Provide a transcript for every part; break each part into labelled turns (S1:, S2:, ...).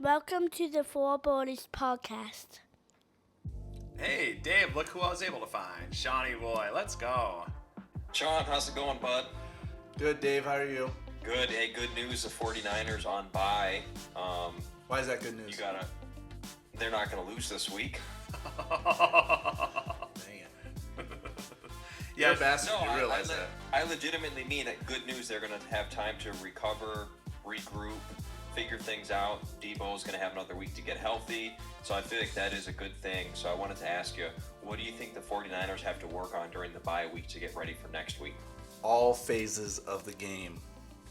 S1: Welcome to the Four Borders podcast.
S2: Hey, Dave, look who I was able to find. Shawnee boy, let's go.
S3: Sean, how's it going, bud?
S4: Good, Dave. How are you?
S3: Good. Hey, good news. The 49ers on bye.
S4: Why is that good news?
S3: They're not gonna lose this week.
S4: Dang it.
S2: Yeah,
S4: You're a bastard.
S3: No,
S4: You realize that.
S3: I legitimately mean it. Good news. They're gonna have time to recover, regroup, figure things out. Debo's gonna have another week to get healthy. So I feel like that is a good thing. So I wanted to ask you, what do you think the 49ers have to work on during the bye week to get ready for next week?
S4: All phases of the game.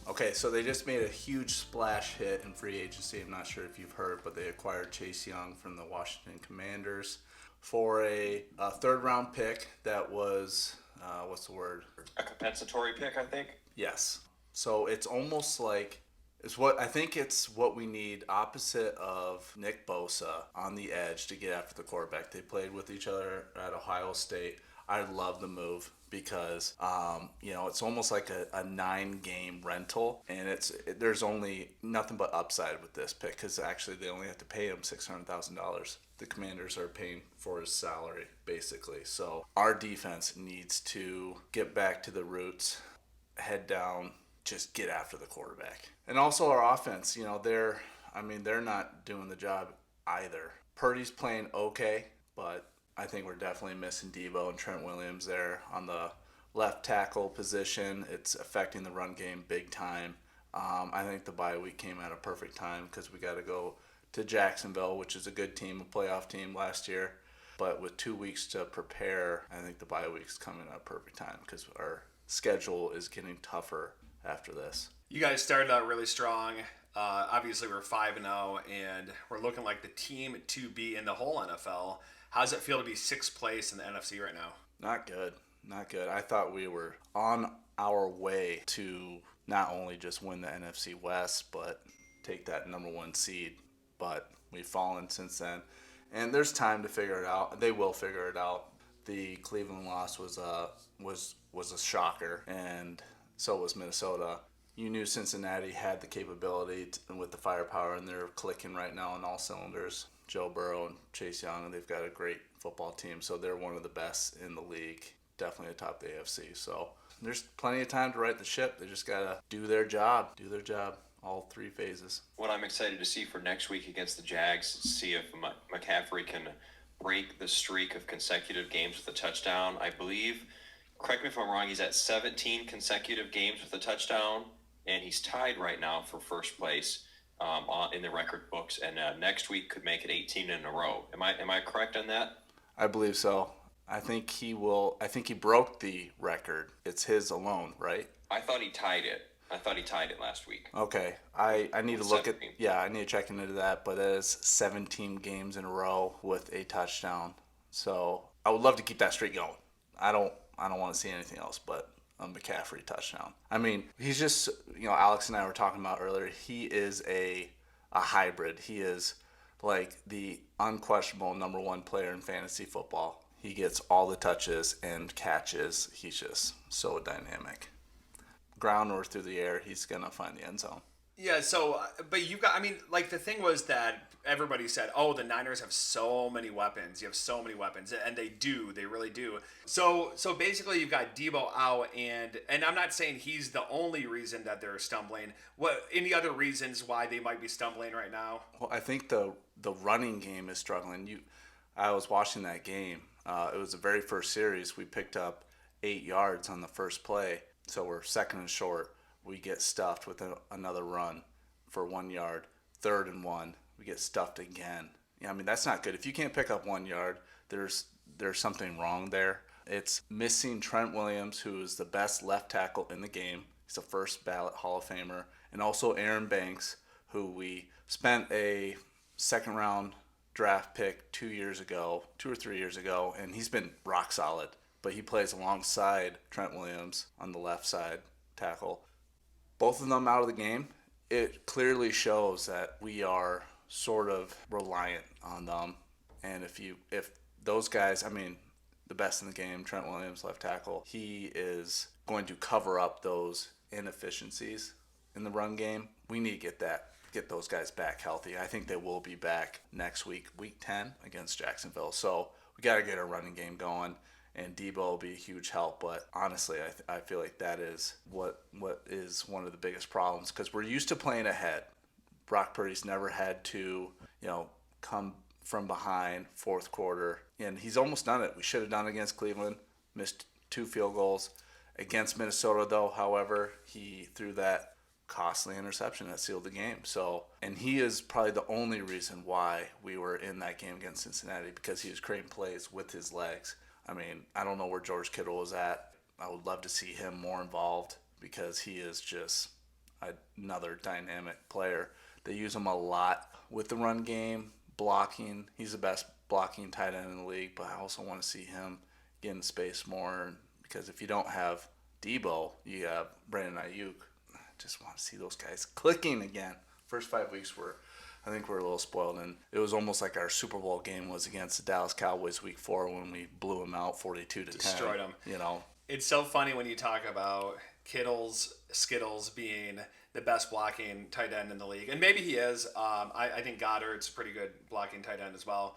S4: Okay, so they just made a huge splash hit in free agency. I'm not sure if you've heard, but they acquired Chase Young from the Washington Commanders for a third-round pick that was, what's the word?
S3: A compensatory pick, I think.
S4: Yes. So it's almost like it's what we need opposite of Nick Bosa on the edge to get after the quarterback. They played with each other at Ohio State. I love the move because it's almost like a 9-game rental, and there's only nothing but upside with this pick because actually they only have to pay him $600,000. The Commanders are paying for his salary basically. So our defense needs to get back to the roots, head down, just get after the quarterback. And also our offense, they're not doing the job either. Purdy's playing okay, but I think we're definitely missing Debo and Trent Williams there on the left tackle position. It's affecting the run game big time. I think the bye week came at a perfect time because we got to go to Jacksonville, which is a good team, a playoff team last year. But with 2 weeks to prepare, I think the bye week's coming at a perfect time because our schedule is getting tougher after this.
S2: You guys started out really strong. Obviously, we're 5-0, and we're looking like the team to be in the whole NFL. How does it feel to be sixth place in the NFC right now?
S4: Not good. Not good. I thought we were on our way to not only just win the NFC West, but take that number one seed. But we've fallen since then. And there's time to figure it out. They will figure it out. The Cleveland loss was a shocker, and so was Minnesota. You knew Cincinnati had the capability with the firepower, and they're clicking right now on all cylinders. Joe Burrow and Chase Young, and they've got a great football team, so they're one of the best in the league, definitely atop the AFC. So there's plenty of time to right the ship. They just got to do their job, all three phases.
S3: What I'm excited to see for next week against the Jags is see if McCaffrey can break the streak of consecutive games with a touchdown. I believe, correct me if I'm wrong, he's at 17 consecutive games with a touchdown, and he's tied right now for first place in the record books, and next week could make it 18 in a row. Am I correct on that?
S4: I believe so. I think he will. I think he broke the record. It's his alone, right?
S3: I thought he tied it. Last week.
S4: Okay. I need to look
S3: 17.
S4: I need to check into that, but it is 17 games in a row with a touchdown. So I would love to keep that streak going. I don't want to see anything else but a McCaffrey touchdown. I mean, he's just, Alex and I were talking about earlier, he is a hybrid. He is like the unquestionable number one player in fantasy football. He gets all the touches and catches. He's just so dynamic. Ground or through the air, he's going to find the end zone.
S2: Yeah, so, but you've got, the thing was that everybody said, oh, the Niners have so many weapons. You have so many weapons. And they do. They really do. So basically you've got Debo out, and I'm not saying he's the only reason that they're stumbling. What, any other reasons why they might be stumbling right now?
S4: Well, I think the running game is struggling. I was watching that game. It was the very first series. We picked up 8 yards on the first play. So we're second and short. We get stuffed with another run for 1 yard. 3rd and 1. We get stuffed again. That's not good. If you can't pick up 1 yard, there's something wrong there. It's missing Trent Williams, who is the best left tackle in the game. He's a first ballot Hall of Famer. And also Aaron Banks, who we spent a second round draft pick 2 or 3 years ago, and he's been rock solid. But he plays alongside Trent Williams on the left side tackle. Both of them out of the game. It clearly shows that we are sort of reliant on them. And if those guys, the best in the game, Trent Williams, left tackle, he is going to cover up those inefficiencies in the run game. We need to get that get those guys back healthy. I think they will be back next week, week 10 against Jacksonville. So we got to get our running game going, and Debo will be a huge help. But honestly, I feel like that is what is one of the biggest problems, because we're used to playing ahead. Brock Purdy's never had to, come from behind fourth quarter, and he's almost done it. We should have done it against Cleveland, missed 2 field goals. Against Minnesota, though, however, he threw that costly interception that sealed the game. So, and he is probably the only reason why we were in that game against Cincinnati, because he was creating plays with his legs. I mean, I don't know where George Kittle was at. I would love to see him more involved, because he is just another dynamic player. They use him a lot with the run game, blocking. He's the best blocking tight end in the league, but I also want to see him get in space more, because if you don't have Debo, you have Brandon Ayuk. I just want to see those guys clicking again. First 5 weeks I think we're a little spoiled, and it was almost like our Super Bowl game was against the Dallas Cowboys week 4 when we blew them out 42-10.
S2: Destroyed them. It's so funny when you talk about Kittle's Skittles being the best blocking tight end in the league, and maybe he is. I think Goddard's a pretty good blocking tight end as well.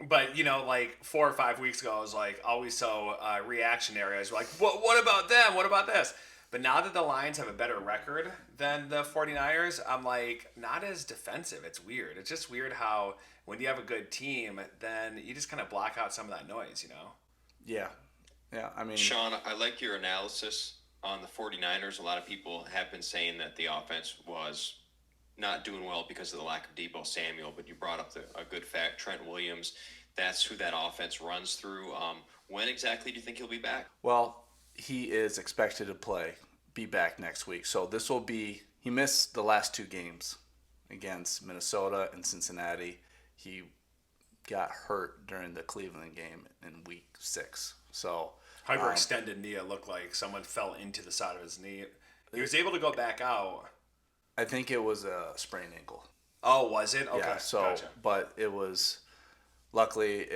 S2: But, like 4 or 5 weeks ago, I was like always so reactionary. I was like, what about them? What about this? But now that the Lions have a better record than the 49ers, I'm like, not as defensive. It's weird. It's just weird how when you have a good team, then you just kind of block out some of that noise,
S4: Yeah. Yeah, I mean...
S3: Sean, I like your analysis on the 49ers. A lot of people have been saying that the offense was not doing well because of the lack of Deebo Samuel, but you brought up a good fact. Trent Williams, that's who that offense runs through. When exactly do you think he'll be back?
S4: Well, he is expected to be back next week. So this will be, he missed the last 2 games against Minnesota and Cincinnati. He got hurt during the Cleveland game in week 6. So
S2: hyperextended knee. It looked like someone fell into the side of his knee. He was able to go back out.
S4: I think it was a sprained ankle.
S2: Oh, was it? Okay.
S4: Yeah, so,
S2: gotcha.
S4: But it was, luckily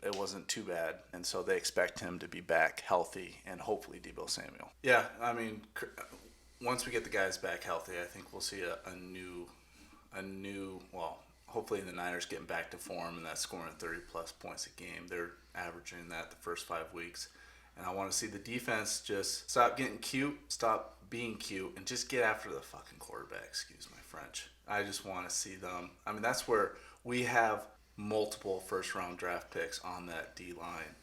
S4: it wasn't too bad. And so they expect him to be back healthy, and hopefully Deebo Samuel. Yeah, I mean, once we get the guys back healthy, I think we'll see a new, well, hopefully the Niners getting back to form, and that's scoring 30-plus points a game. They're averaging that the first 5 weeks. And I want to see the defense just stop getting cute, stop being cute, and just get after the fucking quarterback. Excuse my French. I just want to see them. I mean, that's where we have multiple first-round draft picks on that D-line.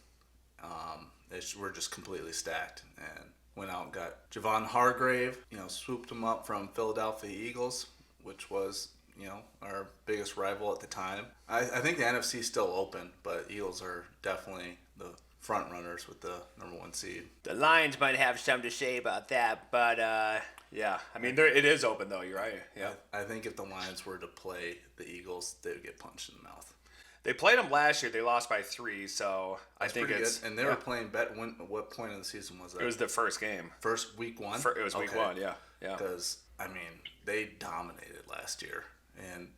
S4: We're just completely stacked. And went out and got Javon Hargrave, swooped him up from Philadelphia Eagles, which was, our biggest rival at the time. I think the NFC is still open, but Eagles are definitely the front runners with the number 1 seed.
S2: The Lions might have something to say about that, but yeah, I mean, it is open though. You're right. Yeah,
S4: I think if the Lions were to play the Eagles, they would get punched in the mouth.
S2: They played them last year. They lost by 3, so
S4: That's
S2: I think it's
S4: good. And they were playing what point of the season was that?
S2: It was the first game.
S4: First week 1.
S2: It was week 1. Yeah.
S4: Because I mean, they dominated last year, and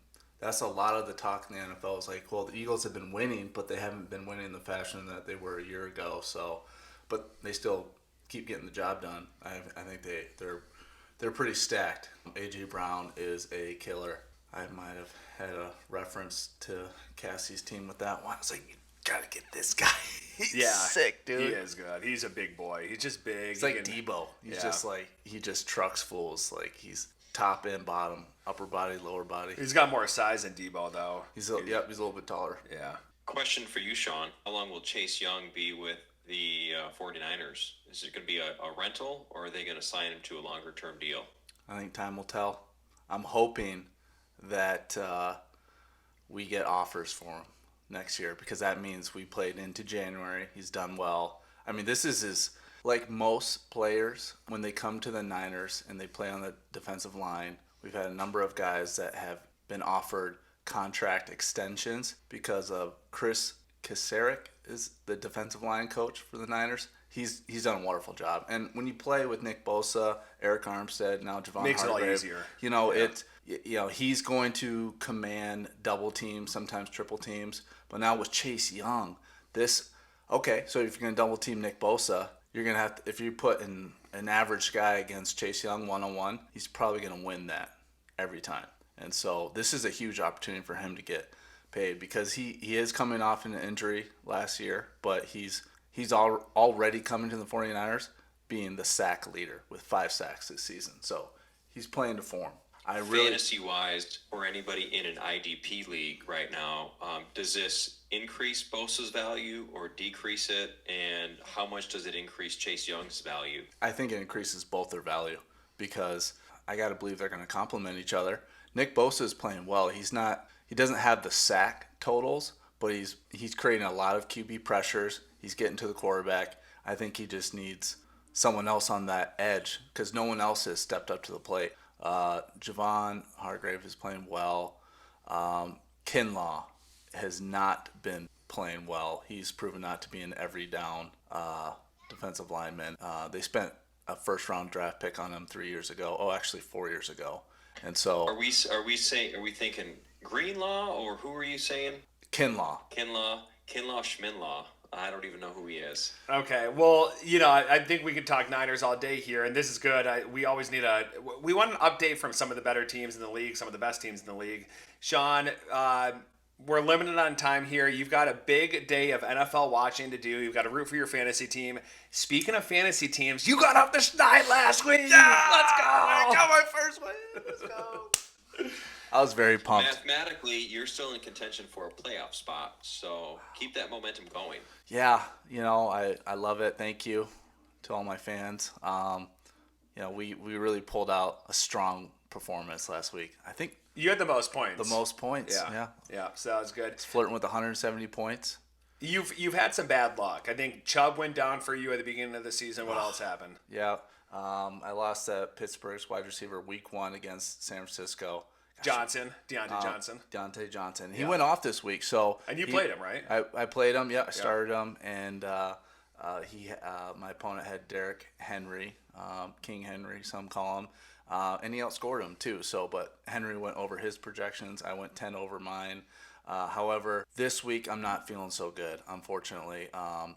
S4: that's a lot of the talk in the NFL is like, well, the Eagles have been winning, but they haven't been winning in the fashion that they were a year ago. So, but they still keep getting the job done. I think they're pretty stacked. AJ Brown is a killer. I might have had a reference to Cassie's team with that one. I was like, you gotta get this guy. He's sick, dude.
S2: He is good. He's a big boy. He's just big.
S4: He's like Debo. He's just like, he just trucks fools. Like, he's top and bottom, upper body, lower body.
S2: He's got more size than Debo, though.
S4: He's a little bit taller.
S2: Yeah.
S3: Question for you, Sean. How long will Chase Young be with the 49ers? Is it going to be a rental, or are they going to sign him to a longer-term deal?
S4: I think time will tell. I'm hoping that we get offers for him next year, because that means we played into January. He's done well. I mean, this is his, like most players, when they come to the Niners and they play on the defensive line, we've had a number of guys that have been offered contract extensions because of Chris Kasarik is the defensive line coach for the Niners. He's done a wonderful job. And when you play with Nick Bosa, Eric Armstead, now Javon
S2: Makes
S4: Hargrave,
S2: it all easier.
S4: He's going to command double teams, sometimes triple teams. But now with Chase Young, so if you're going to double team Nick Bosa, you're going to have to, if you put an average guy against Chase Young one-on-one, he's probably going to win that every time. And so this is a huge opportunity for him to get paid because he is coming off an injury last year, but he's already coming to the 49ers being the sack leader with 5 sacks this season. So he's playing to form.
S3: Fantasy wise, for anybody in an IDP league right now, does this increase Bosa's value or decrease it? And how much does it increase Chase Young's value?
S4: I think it increases both their value because I got to believe they're going to complement each other. Nick Bosa is playing well. He doesn't have the sack totals, but he's creating a lot of QB pressures. He's getting to the quarterback. I think he just needs someone else on that edge because no one else has stepped up to the plate. Javon Hargrave is playing well. Kinlaw has not been playing well. He's proven not to be an every down defensive lineman. They spent a first round draft pick on him 3 years ago. Oh, actually 4 years ago. And so
S3: are we thinking Greenlaw, or who are you saying?
S4: Kinlaw
S3: Schminlaw. I don't even know who he is.
S2: Okay, well, I think we could talk Niners all day here, and this is good. We always need we want an update from some of the better teams in the league, some of the best teams in the league. Sean, we're limited on time here. You've got a big day of NFL watching to do. You've got to root for your fantasy team. Speaking of fantasy teams, you got off the Schneid last week. Yeah! Let's go!
S4: I got my first win. Let's go. I was very pumped.
S3: Mathematically, you're still in contention for a playoff spot, so keep that momentum going.
S4: Yeah, I love it. Thank you to all my fans. We really pulled out a strong performance last week. I think
S2: you had the most points.
S4: The most points. Yeah.
S2: So that was good.
S4: It's flirting with 170 points.
S2: You've had some bad luck. I think Chubb went down for you at the beginning of the season. What else happened?
S4: Yeah. I lost at Pittsburgh's wide receiver week 1 against San Francisco. Deontay Johnson. He went off this week, so
S2: and you played him, right?
S4: I played him. Yeah, I started him, and my opponent had Derrick Henry, King Henry, some call him, and he outscored him too. So, but Henry went over his projections. I went 10 over mine. However, this week I'm not feeling so good. Unfortunately,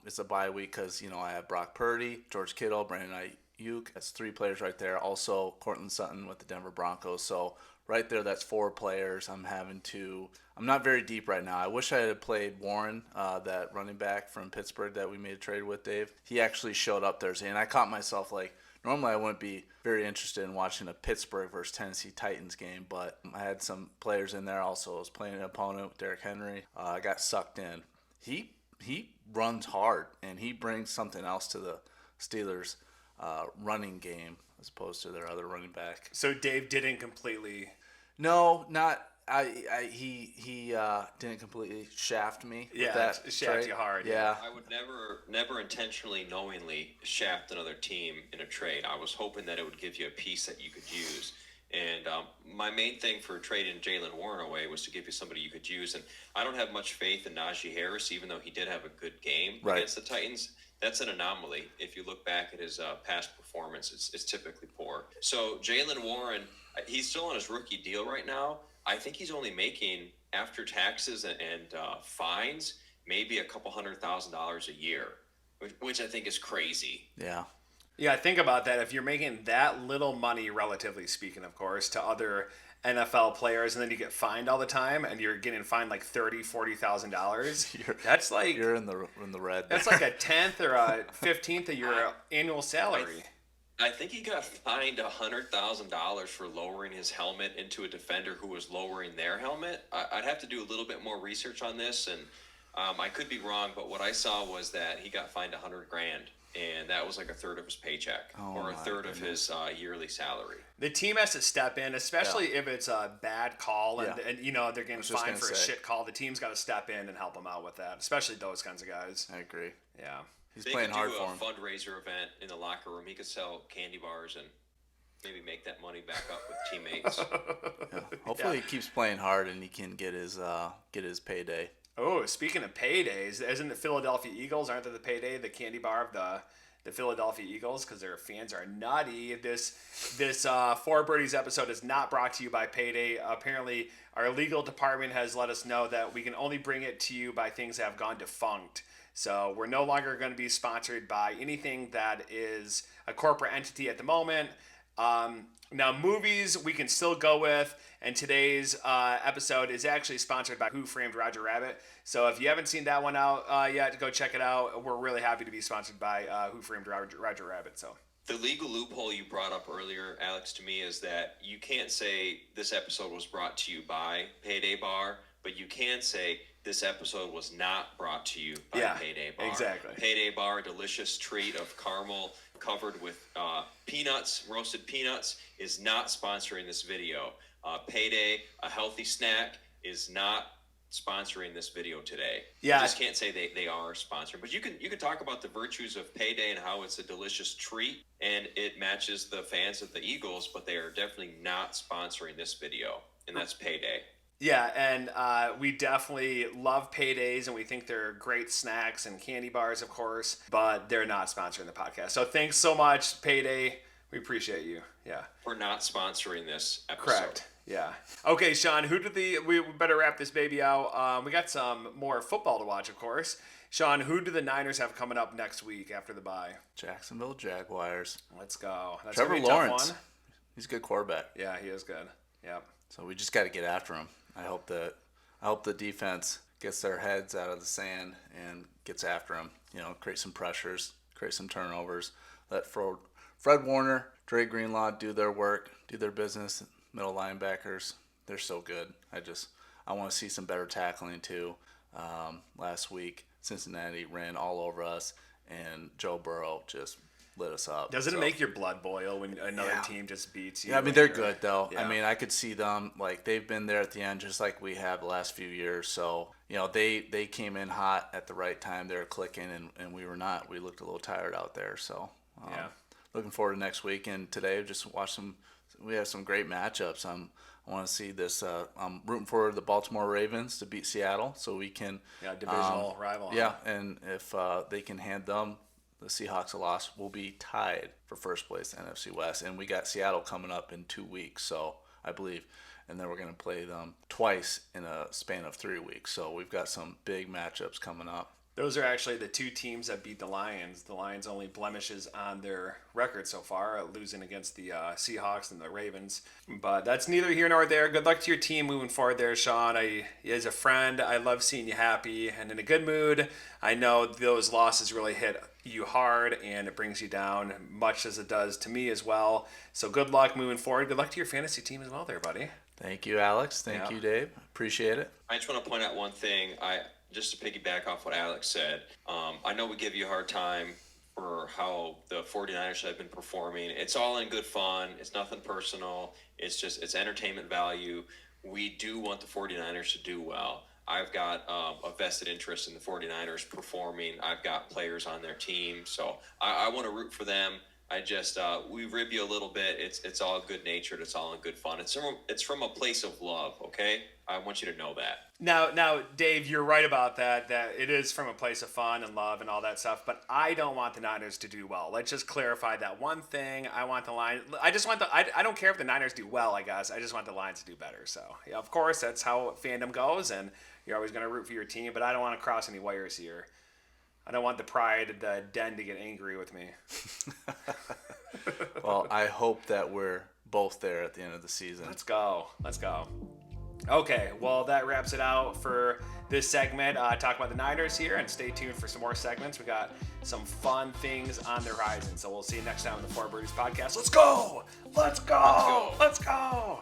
S4: it's a bye week because I have Brock Purdy, George Kittle, Brandon Ayuk. That's 3 players right there. Also, Cortland Sutton with the Denver Broncos. So. Right there, that's 4 players. I'm not very deep right now. I wish I had played Warren, that running back from Pittsburgh that we made a trade with, Dave. He actually showed up Thursday, and I caught myself normally I wouldn't be very interested in watching a Pittsburgh versus Tennessee Titans game, but I had some players in there also. I was playing an opponent with Derrick Henry. I got sucked in. He runs hard, and he brings something else to the Steelers' running game as opposed to their other running back.
S2: So Dave didn't completely...
S4: No, not he didn't completely shaft me.
S2: Yeah,
S4: with that
S2: shaft you hard.
S4: Yeah.
S3: I would never intentionally, knowingly shaft another team in a trade. I was hoping that it would give you a piece that you could use. And my main thing for trading Jaylen Warren away was to give you somebody you could use. And I don't have much faith in Najee Harris, even though he did have a good game against the Titans. That's an anomaly. If you look back at his past performance, it's typically poor. So Jaylen Warren, he's still on his rookie deal right now. I think he's only making, after taxes and fines, maybe a couple $100,000 a year, which I think is crazy.
S4: Yeah.
S2: Yeah, think about that. If you're making that little money, relatively speaking, of course, to other NFL players, and then you get fined all the time, and you're getting fined like $30,000-$40,000. That's like
S4: you're in the red.
S2: That's like a 10th or a 15th of your annual salary.
S3: I think he got fined $100,000 for lowering his helmet into a defender who was lowering their helmet. I'd have to do a little bit more research on this, and I could be wrong, but what I saw was that he got fined $100,000. And that was like a third of his paycheck or a third of his yearly salary.
S2: The team has to step in, especially if it's a bad call and they're getting fined for a shit call. The team's got to step in and help them out with that, especially those kinds of guys.
S4: I agree.
S2: Yeah.
S4: He's playing hard for him.
S3: They could do a fundraiser event in the locker room. He could sell candy bars and maybe make that money back up with teammates.
S4: Hopefully he keeps playing hard and he can get his payday.
S2: Oh, speaking of paydays, isn't the Philadelphia Eagles, aren't they the payday, the candy bar of the Philadelphia Eagles? Because their fans are nutty. This Four Birdies episode is not brought to you by Payday. Apparently, our legal department has let us know that we can only bring it to you by things that have gone defunct. So we're no longer going to be sponsored by anything that is a corporate entity at the moment. Now, movies we can still go with, and today's episode is actually sponsored by Who Framed Roger Rabbit. So if you haven't seen that one out yet, go check it out. We're really happy to be sponsored by Who Framed Roger Rabbit. So
S3: The legal loophole you brought up earlier, Alex, to me is that you can't say this episode was brought to you by Payday Bar, but you can say this episode was not brought to you by Payday Bar.
S2: Exactly.
S3: Payday Bar, a delicious treat of caramel covered with peanuts, roasted peanuts, is not sponsoring this video. Payday, a healthy snack, is not sponsoring this video today.
S2: Yeah.
S3: You just can't say they are sponsoring. But you can talk about the virtues of Payday and how it's a delicious treat and it matches the fans of the Eagles, but they are definitely not sponsoring this video, and that's Payday.
S2: yeah, and we definitely love Paydays, and we think they're great snacks and candy bars, of course, but they're not sponsoring the podcast. So thanks so much, Payday. We appreciate you. Yeah.
S3: We're not sponsoring this episode.
S2: Correct. Yeah. Okay, Sean, we better wrap this baby out. We got some more football to watch, of course. Sean, who do the Niners have coming up next week after the bye?
S4: Jacksonville Jaguars.
S2: Let's go. That's
S4: Trevor
S2: gonna be a tough
S4: Lawrence.
S2: one.
S4: He's a good quarterback.
S2: Yeah, he is good. Yep.
S4: So we just got to get after him. I hope the defense gets their heads out of the sand and gets after him. Create some pressures, create some turnovers. Let Fred Warner, Dre Greenlaw do their work, do their business. Middle linebackers, they're so good. I want to see some better tackling too. Last week, Cincinnati ran all over us, and Joe Burrow just lit us up.
S2: Doesn't it make your blood boil when another team just beats you?
S4: Yeah, I mean, they're good, though.
S2: Yeah.
S4: I mean, I could see them, they've been there at the end just like we have the last few years. So, they came in hot at the right time. They were clicking, and we were not. We looked a little tired out there. So, looking forward to next week. And today, just watch we have some great matchups. I want to see this. I'm rooting for the Baltimore Ravens to beat Seattle so we can.
S2: Yeah, divisional rival.
S4: Yeah, and if they can hand them the Seahawks a loss, we'll be tied for first place in the NFC West. And we got Seattle coming up in 2 weeks, so I believe. And then we're going to play them twice in a span of 3 weeks. So we've got some big matchups coming up.
S2: Those are actually the two teams that beat the Lions. The Lions' only blemishes on their record so far, losing against the Seahawks and the Ravens. But that's neither here nor there. Good luck to your team moving forward there, Sean. As a friend, I love seeing you happy and in a good mood. I know those losses really hit you hard, and it brings you down, much as it does to me as well. So good luck moving forward. Good luck to your fantasy team as well there, buddy.
S4: Thank you, Alex. Thank you, Dave. Appreciate it.
S3: I just want to point out one thing. Just to piggyback off what Alex said, I know we give you a hard time for how the 49ers have been performing. It's all in good fun. It's nothing personal. It's entertainment value. We do want the 49ers to do well. I've got a vested interest in the 49ers performing. I've got players on their team, so I want to root for them. We rib you a little bit. It's all good natured. It's all in good fun. It's from a place of love. Okay, I want you to know that.
S2: Now, Dave, you're right about that. That it is from a place of fun and love and all that stuff. But I don't want the Niners to do well. Let's just clarify that one thing. I want the Lions. I don't care if the Niners do well. I guess I just want the Lions to do better. So yeah, of course, that's how fandom goes, and you're always going to root for your team. But I don't want to cross any wires here. I don't want the pride of the den to get angry with me.
S4: Well, I hope that we're both there at the end of the season.
S2: Let's go. Okay, well, that wraps it out for this segment. Talk about the Niners here, and stay tuned for some more segments. We got some fun things on the horizon, so we'll see you next time on the Four Birdies podcast. Let's go!